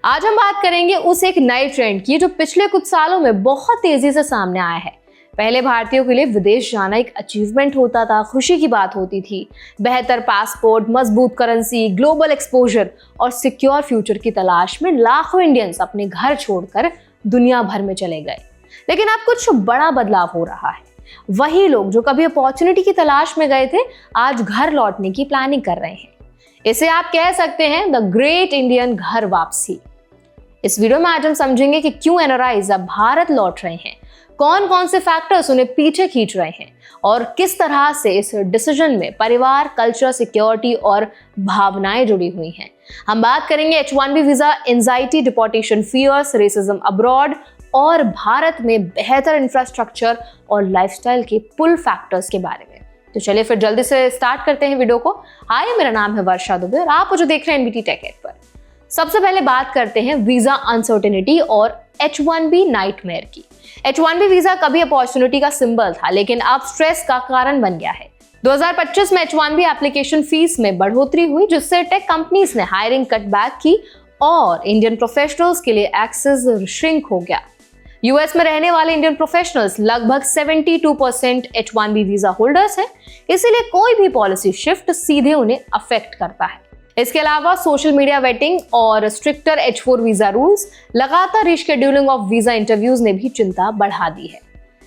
आज हम बात करेंगे उस एक नए ट्रेंड की जो पिछले कुछ सालों में बहुत तेजी से सामने आया है। पहले भारतीयों के लिए विदेश जाना एक अचीवमेंट होता था, खुशी की बात होती थी। बेहतर पासपोर्ट, मजबूत करेंसी, ग्लोबल एक्सपोजर और सिक्योर फ्यूचर की तलाश में लाखों इंडियंस अपने घर छोड़कर दुनिया भर में चले गए। लेकिन अब कुछ बड़ा बदलाव हो रहा है। वही लोग जो कभी अपॉर्चुनिटी की तलाश में गए थे, आज घर लौटने की प्लानिंग कर रहे हैं। इसे आप कह सकते हैं द ग्रेट इंडियन घर वापसी। इस वीडियो में आज हम समझेंगे कि क्यों एनआरआईज अब भारत लौट रहे हैं, कौन कौन से फैक्टर्स उन्हें पीछे खींच रहे हैं और किस तरह से इस डिसीजन में परिवार, कल्चर, सिक्योरिटी और भावनाएं जुड़ी हुई हैं। हम बात करेंगे H1B visa, anxiety, deportation fears, racism abroad और भारत में बेहतर इंफ्रास्ट्रक्चर और लाइफस्टाइल के पुल फैक्टर्स के बारे में। तो चलिए फिर जल्दी से स्टार्ट करते हैं वीडियो को। हाय, मेरा नाम है वर्षा दुबे और आप जो देख रहे हैं एनबीटी टेक एड पर। सबसे पहले बात करते हैं वीजा अनसर्टेनिटी और H1B नाइटमेयर की। H1B वीजा कभी अपॉर्चुनिटी का सिंबल था, लेकिन अब स्ट्रेस का कारण बन गया है। 2025 में H1B एप्लीकेशन फीस में बढ़ोतरी हुई, जिससे टेक कंपनीज ने हायरिंग कटबैक की और इंडियन प्रोफेशनल्स के लिए एक्सेस श्रिंक हो गया। यूएस में रहने वाले इंडियन प्रोफेशनल्स लगभग 72% H1B वीजा होल्डर्स हैं, इसीलिए कोई भी पॉलिसी शिफ्ट सीधे उन्हें अफेक्ट करता है। इसके अलावा सोशल मीडिया वेटिंग और स्ट्रिक्टर H4 वीजा रूल्स, लगातार रिशेड्यूलिंग ऑफ वीजा इंटरव्यूज ने भी चिंता बढ़ा दी है।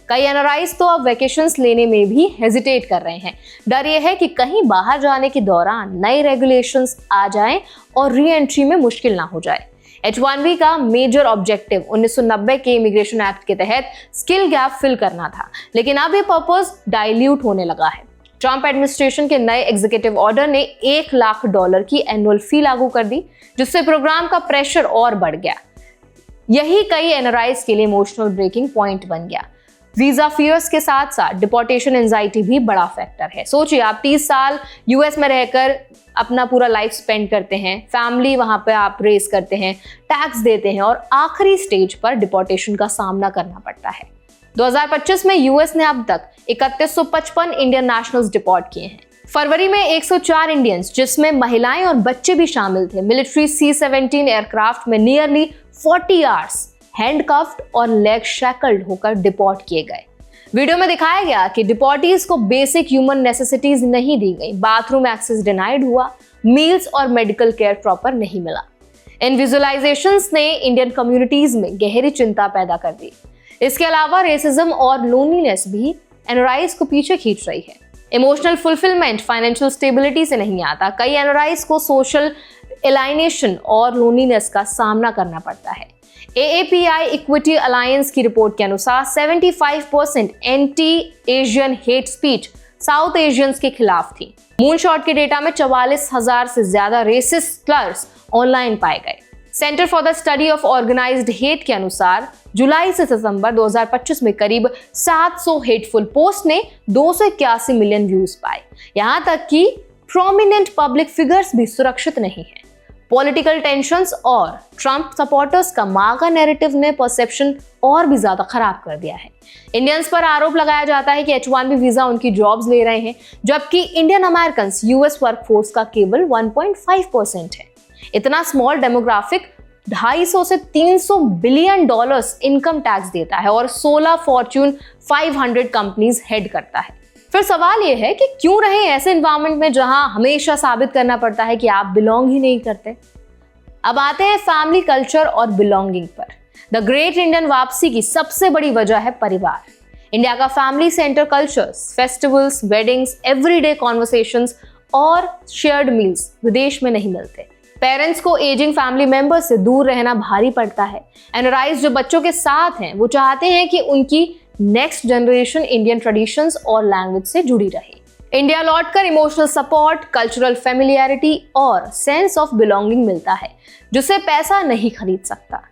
कई एनआरआईज तो अब वैकेशंस लेने में भी हेजिटेट कर रहे हैं। डर यह है कि कहीं बाहर जाने के दौरान नए रेगुलेशंस आ जाएं और री एंट्री में मुश्किल ना हो जाए। H1B का मेजर ऑब्जेक्टिव 1990 के इमिग्रेशन एक्ट के तहत स्किल गैप फिल करना था, लेकिन अब ये पर्पस डाइल्यूट होने लगा है। ट्रंप एडमिनिस्ट्रेशन के नए एग्जीक्यूटिव ऑर्डर ने $1 लाख की एनुअल फी लागू कर दी, जिससे प्रोग्राम का प्रेशर और बढ़ गया। यही कई एनआरआईज के लिए इमोशनल ब्रेकिंग पॉइंट बन गया। वीजा फियर्स के साथ साथ डिपोर्टेशन एंजाइटी भी बड़ा फैक्टर है। सोचिए, आप 30 साल यूएस में रहकर अपना पूरा लाइफ स्पेंड करते हैं, फैमिली वहां पे आप रेस करते हैं, टैक्स देते हैं और आखिरी स्टेज पर डिपोर्टेशन का सामना करना पड़ता है। 2025 में यूएस ने अब तक 3155 इंडियन नेशनल्स डिपोर्ट किए हैं। फरवरी में 104 इंडियंस, जिसमें महिलाएं और बच्चे भी शामिल थे, मिलिट्री C-17 एयरक्राफ्ट में नियरली 40 आवर्स हैंडकफ्ड और लेग शैकल्ड होकर डिपोर्ट किए गए। वीडियो में दिखाया गया कि डिपोर्टीज को बेसिक ह्यूमन नेसेसिटीज नहीं दी गई, बाथरूम एक्सेस डिनाइड हुआ, मील्स और मेडिकल केयर प्रॉपर नहीं मिला। इन विजुअलाइजेशंस ने इंडियन कम्युनिटीज में गहरी चिंता पैदा कर दी। इसके अलावा रेसिज्म और लोनलीनेस भी एनआरआईज को पीछे खींच रही है। इमोशनल फुलफिलमेंट फाइनेंशियल स्टेबिलिटी से नहीं आता। कई एनआरआईज को सोशल एलाइनेशन और लोनलीनेस का सामना करना पड़ता है। AAPI इक्विटी अलायंस की रिपोर्ट के अनुसार 75% anti Asian hate speech south Asians के खिलाफ थी। मूनशॉट के डेटा में 44,000 से ज्यादा रेसिस्ट स्लर्स ऑनलाइन पाए गए। Center for the Study of Organized Hate के अनुसार जुलाई से सितंबर 2025 में करीब 700 हेटफुल पोस्ट ने 281 मिलियन व्यूज पाए। यहां तक कि प्रोमिनेंट पब्लिक फिगर्स भी सुरक्षित नहीं है। पॉलिटिकल टेंशंस और ट्रंप सपोर्टर्स का मागा नैरेटिव ने परसेप्शन और भी ज्यादा खराब कर दिया है। इंडियंस पर आरोप लगाया जाता है कि H1B वीजा उनकी जॉब्स ले रहे हैं, जबकि इंडियन अमेरिकन यूएस वर्कफोर्स का केवल 1.5% है। इतना स्मॉल डेमोग्राफिक 250 से 300 बिलियन डॉलर्स इनकम टैक्स देता है और 16 फॉर्च्यून 500 कंपनीज हेड करता है। फिर सवाल यह है कि क्यों रहे ऐसे एनवायरनमेंट में जहां हमेशा साबित करना पड़ता है कि आप बिलोंग ही नहीं करते। अब आते हैं फैमिली, कल्चर और बिलोंगिंग पर। द ग्रेट इंडियन वापसी की सबसे बड़ी वजह है परिवार। इंडिया का family centre cultures, festivals, weddings, everyday conversations और शेयर्ड मील्स विदेश में नहीं मिलते। पेरेंट्स को एजिंग फैमिली मेंबर्स से दूर रहना भारी पड़ता है। एनआरआईज जो बच्चों के साथ हैं, वो चाहते हैं कि उनकी नेक्स्ट जनरेशन इंडियन ट्रेडिशंस और लैंग्वेज से जुड़ी रहे। इंडिया लौटकर इमोशनल सपोर्ट, कल्चरल फेमिलियरिटी और सेंस ऑफ बिलोंगिंग मिलता है, जिसे पैसा नहीं खरीद सकता।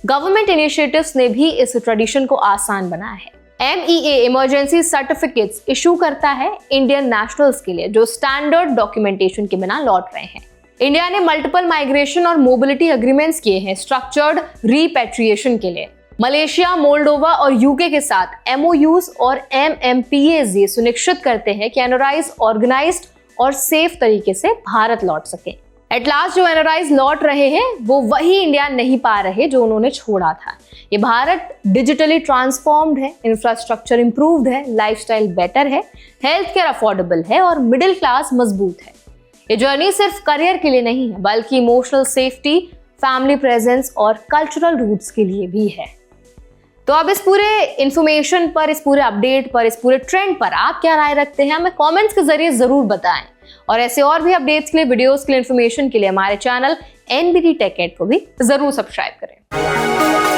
गवर्नमेंट इनिशिएटिव्स ने भी इस ट्रेडिशन को आसान बनाया है। MEA इमरजेंसी सर्टिफिकेट्स इशू करता है इंडियन नेशनल्स के लिए जो स्टैंडर्ड डॉक्यूमेंटेशन के बिना लौट रहे हैं। इंडिया ने मल्टीपल माइग्रेशन और मोबिलिटी एग्रीमेंट्स किए हैं स्ट्रक्चर्ड रीपैट्रिएशन के लिए। मलेशिया, मोल्डोवा और यूके के साथ MOUs और MMPAs ये सुनिश्चित करते हैं कि एनआरआईज ऑर्गेनाइज्ड और सेफ तरीके से भारत लौट सके। एट लास्ट जो एनआरआईज लौट रहे हैं वो वही इंडिया नहीं पा रहे जो उन्होंने छोड़ा था। ये भारत डिजिटली ट्रांसफॉर्म्ड है, इंफ्रास्ट्रक्चर इंप्रूव्ड है, लाइफस्टाइल बेटर है, हेल्थ केयर अफोर्डेबल है और मिडिल क्लास मजबूत है। ये जर्नी सिर्फ करियर के लिए नहीं है बल्कि इमोशनल सेफ्टी, फैमिली प्रेजेंस और कल्चरल रूट्स के लिए भी है। तो अब इस पूरे इंफॉर्मेशन पर, इस पूरे अपडेट पर, इस पूरे ट्रेंड पर आप क्या राय रखते हैं, हमें कमेंट्स के जरिए जरूर बताएं। और ऐसे और भी अपडेट्स के लिए, वीडियोस के लिए, इंफॉर्मेशन के लिए हमारे चैनल NBT Tech Ed को भी जरूर सब्सक्राइब करें।